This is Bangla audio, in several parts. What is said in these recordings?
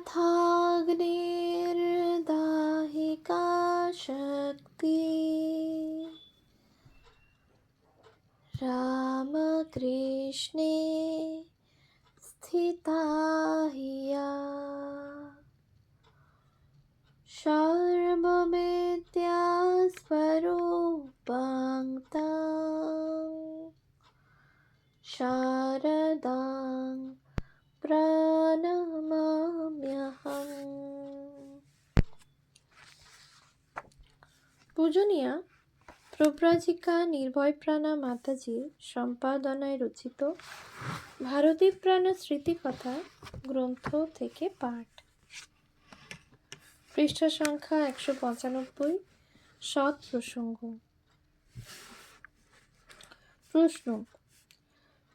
यथाग्निर्दाहिका शक्ति रामकृष्णे स्थिता हिया सर्वविद्यास्वरूपां तां शारदां प्रणमाम्यहम्। পূজনীয়া প্রব্রাজিকা নির্ভয়প্রাণা মাতাজির সম্পাদনায় রচিত ভারতীপ্রাণা স্মৃতিকথা গ্রন্থ থেকে পাঠ। পৃষ্ঠা সংখ্যা 195। সৎ প্রসঙ্গ। প্রশ্ন: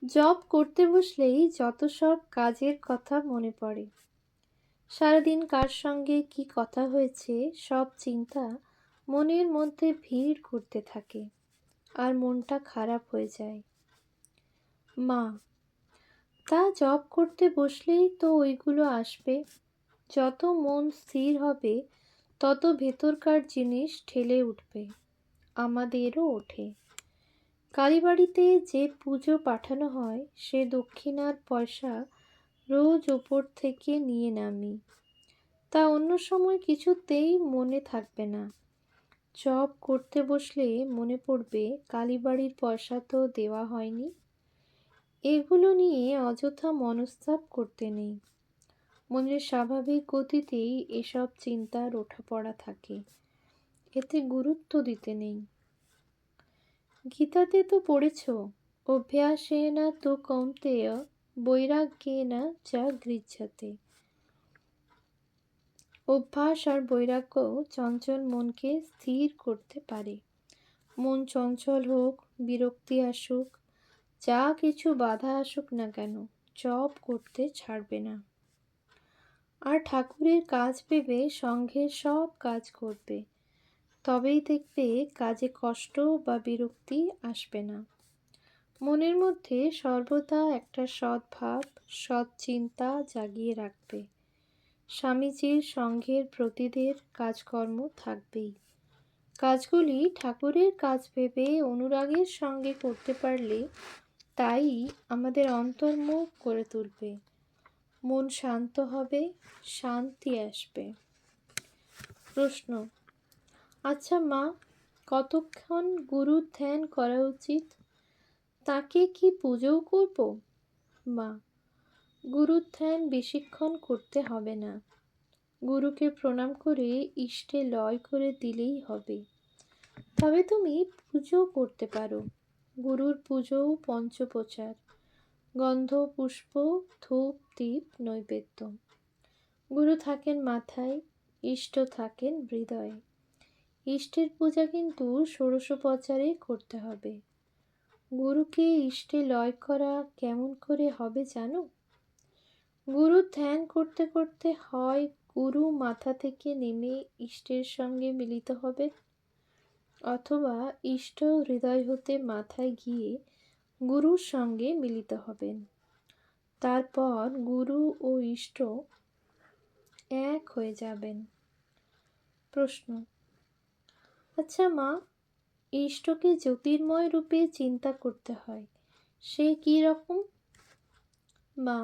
জব করতে বসলেই যত সব কাজের কথা মনে পড়ে। সারাদিন কার সঙ্গে কি কথা হয়েছে সব চিন্তা মনের মধ্যে ভিড় করতে থাকে, আর মনটা খারাপ হয়ে যায়। মা: তা জব করতে বসলেই তো ওইগুলো আসবে। যত মন স্থির হবে তত ভেতরকার জিনিস ঠেলে উঠবে। আমাদেরও ওঠে। কালীবাড়িতে যে পুজো পাঠানো হয় সে দক্ষিণার পয়সা রোজ ওপর থেকে নিয়ে নামি। তা অন্য সময় কিছুতেই মনে থাকবে না। জব করতে বসলে মনে পড়বে কালীবাড়ির পয়সা তো দেওয়া হয়নি। এগুলো নিয়ে অযথা মনস্তাপ করতে নেই। মনের স্বাভাবিক গতিতেই এসব চিন্তার ওঠাপড়া থাকে, এতে গুরুত্ব দিতে নেই। গীতাতে তো পড়েছ, অভ্যাসেন তু কৌন্তেয় বৈরাগ্যেন যা গৃহ্যতে। অভ্যাস আর বৈরাগ্য চঞ্চল মনকে স্থির করতে পারে। মন চঞ্চল হোক, বিরক্তি আসুক, যা কিছু বাধা আসুক না কেন, জপ করতে ছাড়বে না। আর ঠাকুরের কাজ ভেবে সংঘের সব কাজ করবে। তবেই দেখবে কাজে কষ্ট বা বিরক্তি আসবে না। মনের মধ্যে সর্বদা একটা সদ্ভাব, সৎ চিন্তা জাগিয়ে রাখবে। স্বামীজির সংঘের প্রতিদের কাজকর্ম থাকবেই। কাজগুলি ঠাকুরের কাজ ভেবে অনুরাগের সঙ্গে করতে পারলে তাই আমাদের অন্তর্মুখ করে তুলবে। মন শান্ত হবে, শান্তি আসবে। প্রশ্ন: আচ্ছা মা, কতক্ষণ গুরুর ধ্যান করা উচিত? তাকে কি পুজোও করব? মা: গুরুর ধ্যান বেশিক্ষণ করতে হবে না। গুরুকে প্রণাম করে ইষ্টে লয় করে দিলেই হবে। তবে তুমি পুজো করতে পারো। গুরুর পুজোও পঞ্চোপচার: গন্ধ, পুষ্প, ধূপ, দীপ, নৈবেদ্য। গুরু থাকেন মাথায়, ইষ্ট থাকেন হৃদয়ে। ইষ্টের পূজা কিন্তু ষোড়শোপচারে করতে হবে। গুরুকে ইষ্টে লয় করা কেমন করে হবে জানো? গুরুর ধ্যান করতে করতে হয় গুরু মাথা থেকে নেমে ইষ্টের সঙ্গে মিলিত হবে, অথবা ইষ্ট হৃদয় হতে মাথায় গিয়ে গুরুর সঙ্গে মিলিত হবেন। তারপর গুরু ও ইষ্ট এক হয়ে যাবেন। প্রশ্ন: আচ্ছা মা, ইষ্টকে জ্যোতির্ময় রূপে চিন্তা করতে হয়, সে কি রকম? মা: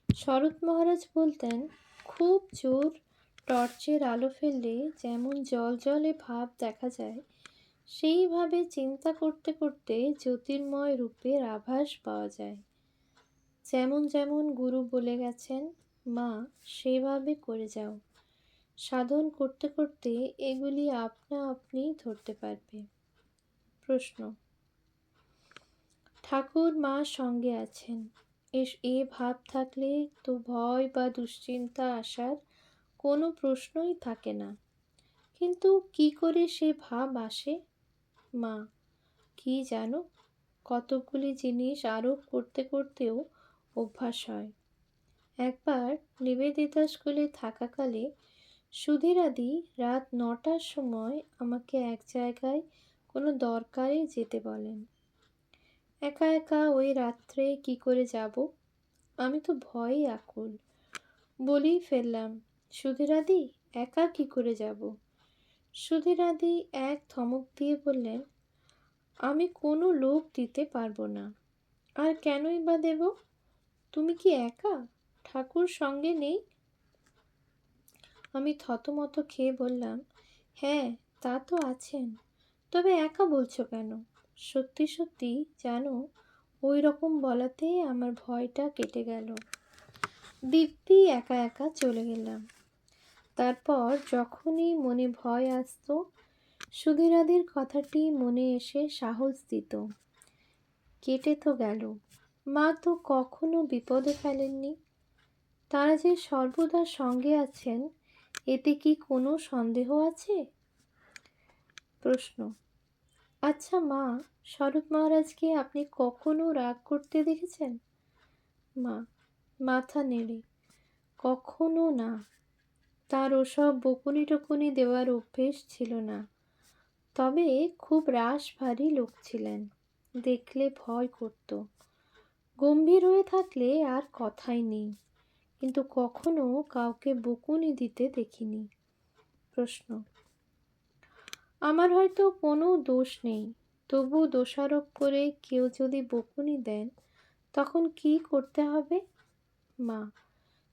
শরৎ মহারাজ বলতেন, খুব জোর টর্চের আলো ফেললে যেমন জল জলে ভাব দেখা যায়, সেইভাবে চিন্তা করতে করতে জ্যোতির্ময় রূপের আভাস পাওয়া যায়। যেমন যেমন গুরু বলে গেছেন মা, সেভাবে করে যাও। সাধন করতে করতে এগুলি আপনা আপনি ধরতে পারবে। প্রশ্ন: ঠাকুর মা সঙ্গে আছেন, এ ভাব থাকলে তো ভয় বা দুশ্চিন্তা আসার কোনো প্রশ্নই থাকে না। কিন্তু কি করে সে ভাব আসে? মা: কি জানো, কতকগুলি জিনিস আরোপ করতে করতেও অভ্যাস হয়। একবার নিবেদিতা স্কুলে থাকাকালে সুধীরাদি রাত 9টার সময় আমাকে এক জায়গায় কোনো দরকারে যেতে বলেন। একা একা ওই রাত্রে কি করে যাব? আমি তো ভয়ে আকুল। বলেই ফেললাম, সুধীরাদি, একা কি করে যাব? সুধীরাদি এক ধমক দিয়ে বললেন, আমি কোনো লোক দিতে পারবো না। আর কেনই বা দেব? তুমি কি একা? ঠাকুর সঙ্গে নেই? আমি থতমত খেয়ে বললাম, হ্যাঁ, তা তো আছেন, তবে একা বলছো কেন? সত্যি সত্যি জানো, ওই রকম বলাতে আমার ভয়টা কেটে গেল। দিব্যি একা একা চলে গেলাম। তারপর যখনই মনে ভয় আসতো, সুধীরাদির কথাটি মনে এসে সাহস দিত। কেটে তো গেল। মা তো কখনো বিপদে ফেলেননি। তারা যে সর্বদা সঙ্গে আছেন, এতে কি কোনো সন্দেহ আছে? প্রশ্ন, আচ্ছা মা, শরৎ মহারাজকে আপনি কখনো রাগ করতে দেখেছেন? মা মাথা নেড়ে, কখনো না। তার ওসব বকুনি টকুনি দেওয়ার অভ্যেস ছিল না। তবে খুব রাশভারী লোক ছিলেন, দেখলে ভয় করত। গম্ভীর হয়ে থাকলে আর কথাই নেই, কিন্তু কখনো কাউকে বকুনি দিতে দেখিনি। প্রশ্ন, আমার হয়তো কোনো দোষ নেই, তবু দোষারোপ করে কেউ যদি বকুনি দেন, তখন কি করতে হবে? মা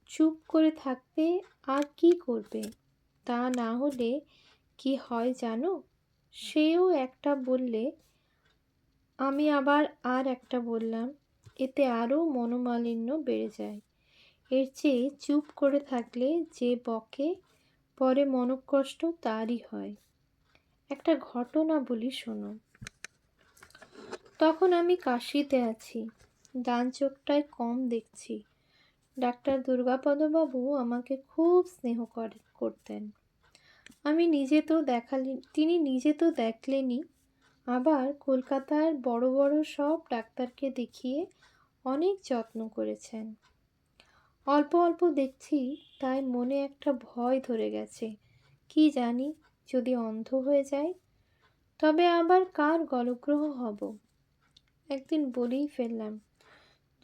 চুপ করে থাকবে, আর কি করবে? তা না হলে কি হয় জানো, সেও একটা বললে আমি আবার আর একটা বললাম, এতে আরও মনোমালিন্য বেড়ে যায়। এর চেয়ে চুপ করে থাকলে যে বকে পরে মনোকষ্ট তারই হয়। একটা ঘটনা বলি শোনো। তখন আমি কাশিতে আছি, ডান চোখটায় কম দেখছি। ডাক্তার দুর্গাপদবাবু আমাকে খুব স্নেহ করতেন। তিনি নিজে তো দেখলেনই, আবার কলকাতার বড় বড় সব ডাক্তারকে দেখিয়ে অনেক যত্ন করেছেন। অল্প অল্প দেখছি, তাই মনে একটা ভয় ধরে গেছে, কি জানি যদি অন্ধ হয়ে যায়, তবে আবার কার গলগ্রহ হব। একদিন বলেই ফেললাম,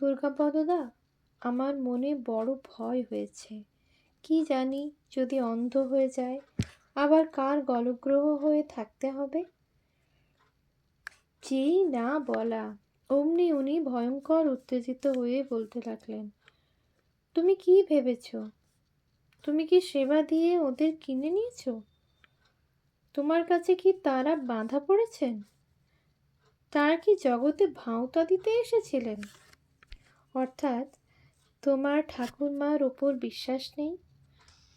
দুর্গাপদদা, আমার মনে বড় ভয় হয়েছে, কি জানি যদি অন্ধ হয়ে যায়, আবার কার গলগ্রহ হয়ে থাকতে হবে। যেই না বলা, অমনি উনি ভয়ঙ্কর উত্তেজিত হয়ে বলতে লাগলেন, তুমি কি ভেবেছ? তুমি কি সেবা দিয়ে ওদের কিনে নিয়েছ? তোমার কাছে কি তারা বাঁধা পড়েছেন? তারা কি জগতে ভাঁওতা দিতে এসেছিলেন? অর্থাৎ তোমার ঠাকুরমার ওপর বিশ্বাস নেই?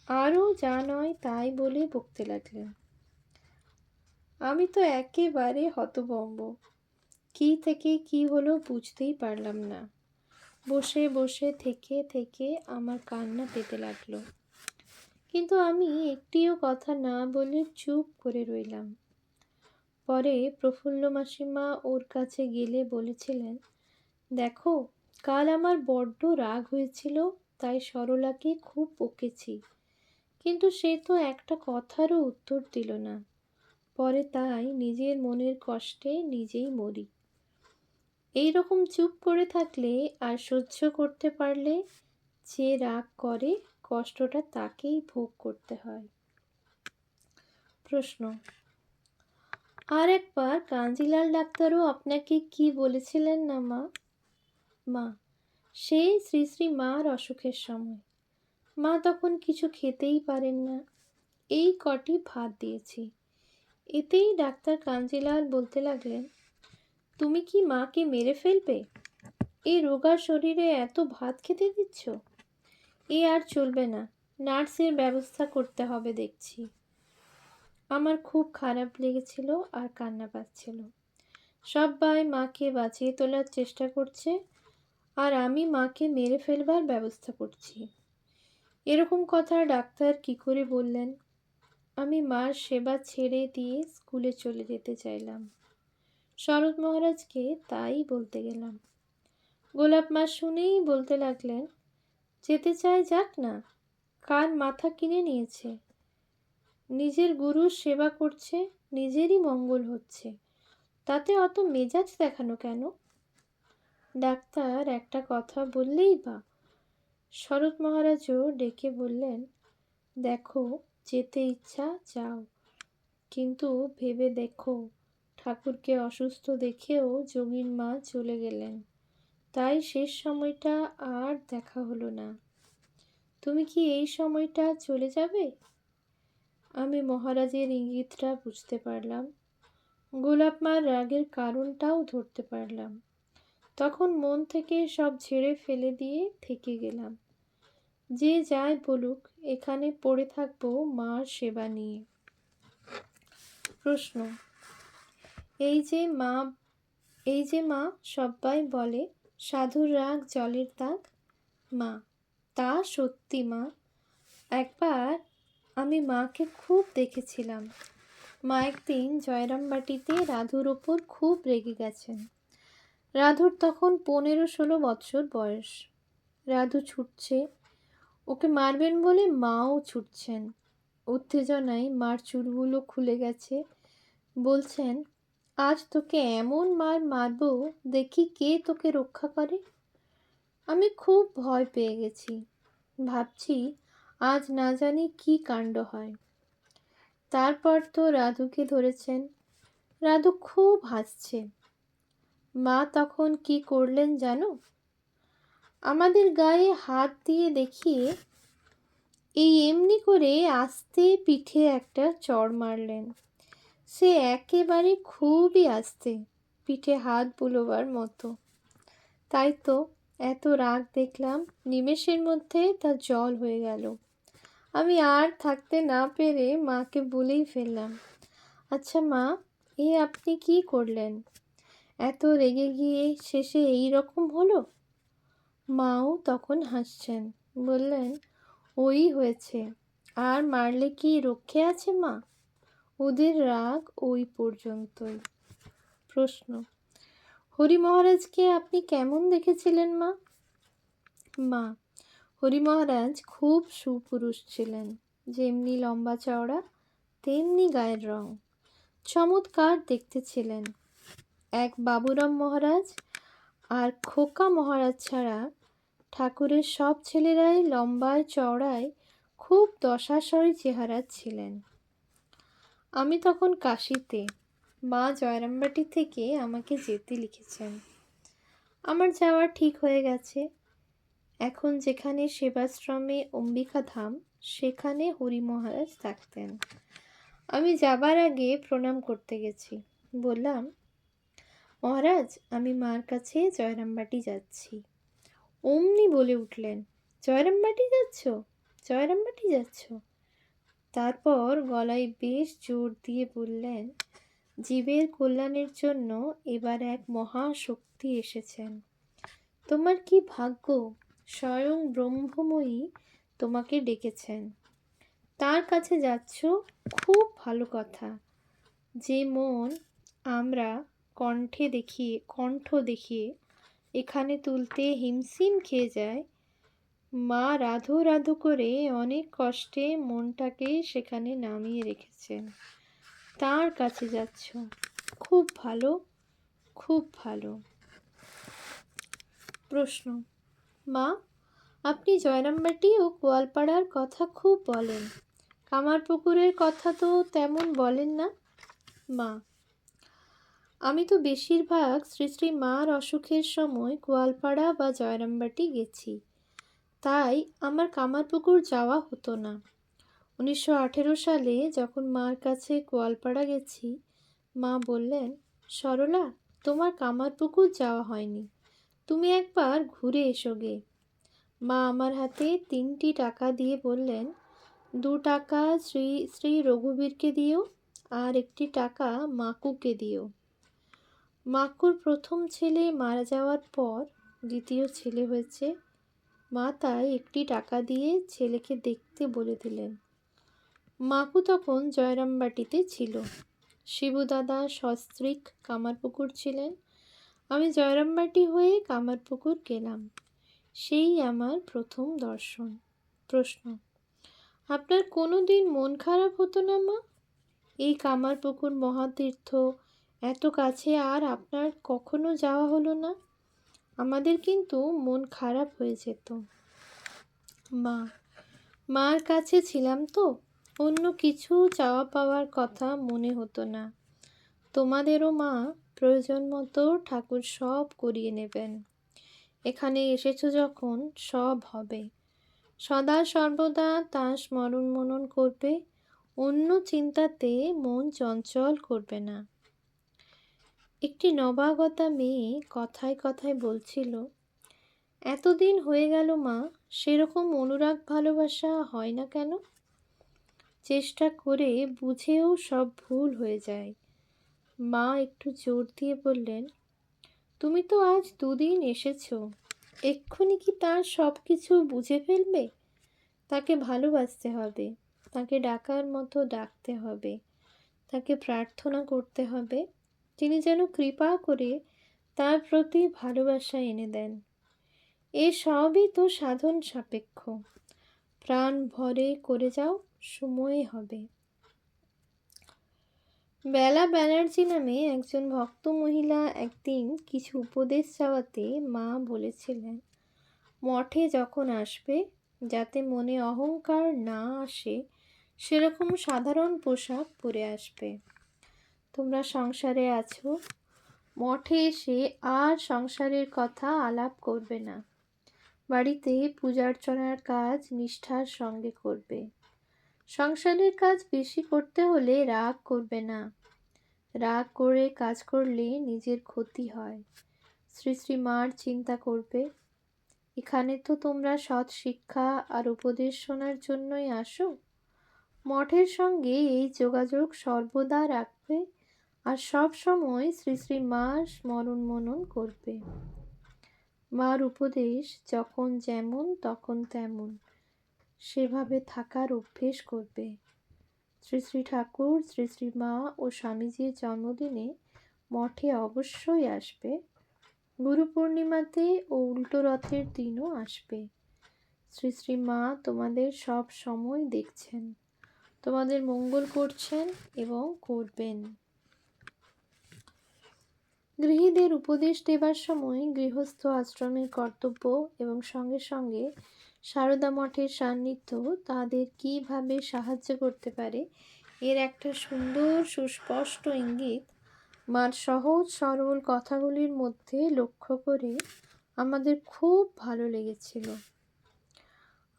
আরও যা নয় তাই বলে বকতে লাগলেন। আমি তো একেবারে হতভম্ব, কি থেকে কি হলো বুঝতেই পারলাম না। বসে বসে থেকে থেকে আমার কান্না পেতে লাগলো, কিন্তু আমি একটিও কথা না বলে চুপ করে রইলাম। পরে প্রফুল্ল মাসিমা ওর কাছে গেলে বলেছিলেন, দেখো, কাল আমার বড্ড রাগ হয়েছিল, তাই সরলাকে খুব বকেছি, কিন্তু সে তো একটা কথারও উত্তর দিল না। পরে তাই নিজের মনের কষ্টে নিজেই মরি। এই রকম চুপ করে থাকলে আর সহ্য করতে পারলে যে রাগ করে, কষ্টটা তাকেই ভোগ করতে হয়। প্রশ্ন, আর একবার কাঞ্জিলাল ডাক্তারও আপনাকে কি বলেছিলেন না মা? মা সেই শ্রী শ্রী মার অসুখের সময়। মা তখন কিছু খেতেই পারেন না, এই কটি ভাত দিয়েছি। এতেই ডাক্তার কাঞ্জিলাল বলতে লাগলেন, তুমি কি মাকে মেরে ফেলবে? এই রোগা শরীরে এত ভাত খেতে দিচ্ছ? এ আর চলবে না, নার্সের ব্যবস্থা করতে হবে দেখছি। আমার খুব খারাপ লেগেছিল আর কান্না পাচ্ছিল। সবাই মাকে বাঁচিয়ে তোলার চেষ্টা করছে, আর আমি মাকে মেরে ফেলবার ব্যবস্থা করছি। এরকম কথা ডাক্তার কি করে বললেন? আমি মার সেবা ছেড়ে দিয়ে স্কুলে চলে যেতে চাইলাম। শরৎ মহারাজকে তাই বলতে গেলাম। গোলাপ মা শুনেই বলতে লাগলেন, যেতে চায় যাক না, কার মাথা কিনে নিয়েছে? নিজের গুরুর সেবা করছে, নিজেরই মঙ্গল হচ্ছে, তাতে অত মেজাজ দেখানো কেন? ডাক্তার একটা কথা বললেই বা, শরৎ মহারাজও ডেকে বললেন, দেখো, যেতে ইচ্ছা যাও, কিন্তু ভেবে দেখো, ঠাকুরকে অসুস্থ দেখেও যোগীর মা চলে গেলেন, তাই শেষ সময়টা আর দেখা হলো না। তুমি কি এই সময়টা চলে যাবে? আমি মহারাজের ইঙ্গিতটা বুঝতে পারলাম, গোলাপ মার রাগের কারণটাও ধরতে পারলাম। তখন মন থেকে সব ঝেড়ে ফেলে দিয়ে থেকে গেলাম। যে যাই বলুক, এখানে পড়ে থাকবো মার সেবা নিয়ে। প্রশ্ন, এই যে মা সবাই বলে সাধুর রাগ জলের দাগ, মা তা সত্যি মা। একবার আমি মাকে খুব দেখেছিলাম। মা একদিন জয়রামবাটিতে রাধুর ওপর খুব রেগে গেছেন। রাধুর তখন 15-16 বছর বয়স। রাধু ছুটছে, ওকে মারবেন বলে মাও ছুটছেন। উত্তেজনায় মার চুলগুলো খুলে গেছে। বলছেন, আজ তোকে এমন মার মারবো, দেখি কে তোকে রক্ষা করে। আমি খুব ভয় পেয়ে গেছি। ভাবছি আজ না জানি কি কাণ্ড হয়। তারপর তো রাধুকে ধরেছেন। রাধু খুব হাসছে। মা তখন কি করলেন জানো? আমাদের গায়ে হাত দিয়ে দেখিয়ে এই এমনি করে আস্তে পিঠে একটা চড় মারলেন। সে একেবারে খুবই আস্তে, পিঠে হাত বুলোবার মতো। তাই তো এত রাগ দেখলাম, নিমেষের মধ্যে তা জল হয়ে গেল। আমি আর থাকতে না পেরে মাকে বলেই ফেললাম, আচ্ছা মা, এ আপনি কি করলেন? এত রেগে গিয়ে শেষে এই রকম হলো? মাও তখন হাসছেন, বললেন, ওই হয়েছে, আর মারলে কি রক্ষে আছে মা? ওদের রাগ ওই পর্যন্তই। প্রশ্ন, হরি মহারাজকে আপনি কেমন দেখেছিলেন মা? মা, হরি মহারাজ খুব সুপুরুষ ছিলেন। যেমনি লম্বা চওড়া, তেমনি গায়ের রং। চমৎকার দেখতে ছিলেন। এক বাবুরাম মহারাজ আর খোকা মহারাজ ছাড়া ঠাকুরের সব ছেলেরাই লম্বায় চওড়ায় খুব দশাসই চেহারা ছিলেন। আমি তখন কাশীতে, মা জয়রামবাটি থেকে আমাকে যেতে লিখেছেন। আমার যাওয়া ঠিক হয়ে গেছে। এখন যেখানে সেবাশ্রমে অম্বিকা ধাম, সেখানে হরি মহারাজ থাকতেন। আমি যাবার আগে প্রণাম করতে গেছি। বললাম, মহারাজ, আমি মার কাছে জয়রামবাটি যাচ্ছি। অমনি বলে উঠলেন, জয়রামবাটি যাচ্ছ? জয়রামবাটি যাচ্ছ? তারপর গলায় বেশ জোর দিয়ে বললেন, জীবের কল্যাণের জন্য এবার এক মহাশক্তি এসেছেন। তোমার কি ভাগ্য, স্বয়ং ব্রহ্মময়ী তোমাকে ডেকেছেন। তার কাছে যাচ্ছ, খুব ভালো কথা। যে মন আমরা কণ্ঠ দেখিয়ে এখানে তুলতে হিমশিম খেয়ে যায়, মা রাধো রাধো করে অনেক কষ্টে মনটাকে সেখানে নামিয়ে রেখেছেন। তার কাছে যাচ্ছ, খুব ভালো, খুব ভালো। প্রশ্ন, মা, আপনি জয়রামবাটি ও গোয়ালপাড়ার কথা খুব বলেন, কামারপুকুরের কথা তো তেমন বলেন না। মা, আমি তো বেশিরভাগ শ্রী শ্রী মার অসুখের সময় গোয়ালপাড়া বা জয়রামবাটি গেছি, তাই আমার কামারপুকুর যাওয়া হতো না। 1918 সালে যখন মার কাছে গোয়ালপাড়া গেছি, মা বললেন, সরলা, তোমার কামারপুকুর যাওয়া হয়নি, তুমি একবার ঘুরে এসো গে। মা আমার হাতে 3টি টাকা দিয়ে বললেন, 2 টাকা শ্রী শ্রী রঘুবীরকে দিও, আর 1টি টাকা মাকুকে দিও। মাকুর প্রথম ছেলে মারা যাওয়ার পর দ্বিতীয় ছেলে হয়েছে। মা তাই 1টি টাকা দিয়ে ছেলেকে দেখতে বলে দিলেন। মাকু তখন জয়রামবাটিতে ছিল। শিবুদাদা সস্ত্রীক কামারপুকুর ছিলেন। আমি জয়রামবাটি হয়ে কামারপুকুর গেলাম। সেই আমার প্রথম দর্শন। প্রশ্ন, আপনার কোনো দিন মন খারাপ হতো না মা? এই কামারপুকুর মহাতীর্থ এত কাছে, আর আপনার কখনো যাওয়া হলো না। আমাদের কিন্তু মন খারাপ হয়ে যেত। মা, মার কাছে ছিলাম তো, অন্য কিছু চাওয়া পাওয়ার কথা মনে হতো না। তোমাদেরও মা প্রয়োজন মতো ঠাকুর সব করিয়ে নেবেন। এখানে এসেছো যখন সব হবে। সদা সর্বদা তার স্মরণ মনন করবে, অন্য চিন্তাতে মন চঞ্চল করবে না। একটি নবাগতা মেয়ে কথায় কথায় বলছিল, এতদিন হয়ে গেল মা, সেরকম অনুরাগ ভালোবাসা হয় না কেন? চেষ্টা করে বুঝেও সব ভুল হয়ে যায়। মা একটু জোর দিয়ে বললেন, তুমি তো আজ দুদিন এসেছো, এক্ষুনি কি তার সব কিছু বুঝে ফেলবে? তাকে ভালোবাসতে হবে, তাকে ডাকার মতো ডাকতে হবে, তাকে প্রার্থনা করতে হবে তিনি যেন কৃপা করে তার প্রতি ভালোবাসা এনে দেন। এ সবই তো সাধন সাপেক্ষ। প্রাণ ভরে করে যাও, সময়ে হবে। বেলা ব্যানার্জি নামে একজন ভক্ত মহিলা একদিন কিছু উপদেশ চাওয়াতে মা বলেছিলেন, মঠে যখন আসবে যাতে মনে অহংকার না আসে সেরকম সাধারণ পোশাক পরে আসবে। তোমরা সংসারে আছো, মঠে এসে আর সংসারের কথা আলাপ করবে না। বাড়িতে পূজার্চনার কাজ নিষ্ঠার সঙ্গে করবে। সংসারের কাজ বেশি করতে হলে রাগ করবে না। রাগ করে কাজ করলে নিজের ক্ষতি হয়। শ্রী শ্রী মার চিন্তা করবে। এখানে তো তোমরা সৎ শিক্ষা আর উপদেশ শোনার জন্যই আসো। মঠের সঙ্গে এই যোগাযোগ সর্বদা রাখবে আর সব সময় শ্রী শ্রী মার স্মরণ মনন করবে। মার উপদেশ যখন যেমন তখন তেমন, সেভাবে থাকার অভ্যেস করবে। শ্রী শ্রী ঠাকুর, শ্রী শ্রী মা ও স্বামীজির জন্মদিনে মঠে অবশ্যই আসবে। গুরু পূর্ণিমাতে ও উল্টো রথের দিনও আসবে। শ্রী শ্রী মা তোমাদের সব সময় দেখছেন, তোমাদের মঙ্গল করছেন এবং করবেন। গৃহীদের উপদেশ দেবার সময় গৃহস্থ আশ্রমের কর্তব্য এবং সঙ্গে সঙ্গে সারদা মঠের সান্নিধ্য তাদের কিভাবে সাহায্য করতে পারে এর একটা সুন্দর সুস্পষ্ট ইঙ্গিত মার সহজ সরল কথাগুলির মধ্যে লক্ষ্য করে আমাদের খুব ভালো লেগেছিল।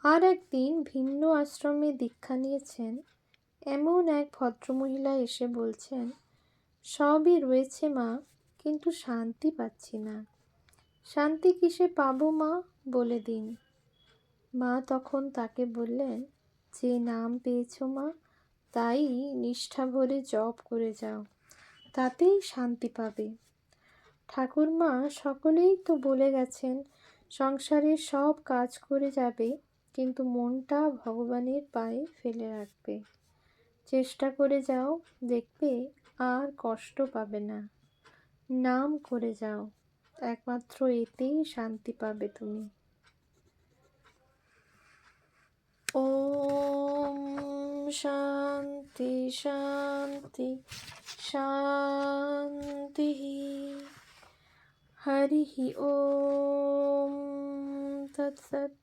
আর একদিন ভিন্ন আশ্রমে দীক্ষা নিয়েছেন এমন এক ভদ্রমহিলা এসে বলছেন, সবই রয়েছে মা, কিন্তু শান্তি পাচ্ছি না। শান্তি কিসে পাবো মা, বলে দিন। মা তখন তাকে বললেন, যে নাম পেয়েছ মা, তাই নিষ্ঠা ভরে জপ করে যাও, তাতেই শান্তি পাবে। ঠাকুরমা সকলেই তো বলে গেছেন সংসারের সব কাজ করে যাবে, কিন্তু মনটা ভগবানের পায়ে ফেলে রাখবে। চেষ্টা করে যাও, দেখবে আর কষ্ট পাবে না। নাম করে যাও, একমাত্র এতেই শান্তি পাবে তুমি। ওম শান্তি শান্তি শান্তি। হরি ওম তৎসৎ।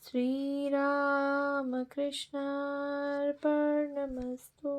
শ্রীরামকৃষ্ণার্পণমস্তু।